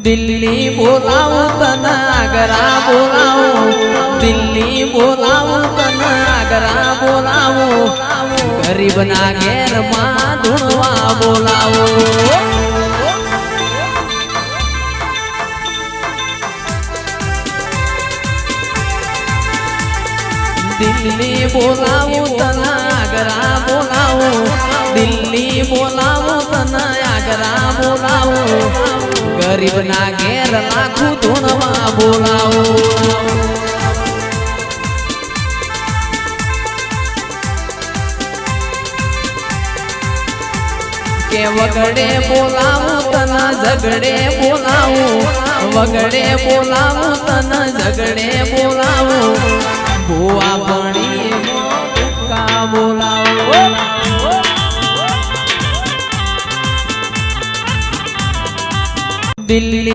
दिल्ली बोलाऊ तन आगरा बोलाऊ दिल्ली बोलाऊ तन आगरा बोलाऊ गरीब ना घेर मां धुणवा बोलाऊ दिल्ली बोलाऊ तन आगरा बोलाऊ दिल्ली बोलाऊ तन आगरा बोलाऊ गरीब ना घेर लाखू धुणवा बोलाऊ के वगड़े बोलाऊ तना झगड़े बोलाऊ वगड़े बोलाऊ तना झगड़े बोलाऊ बुआ बणी का बोलाऊ दिल्ली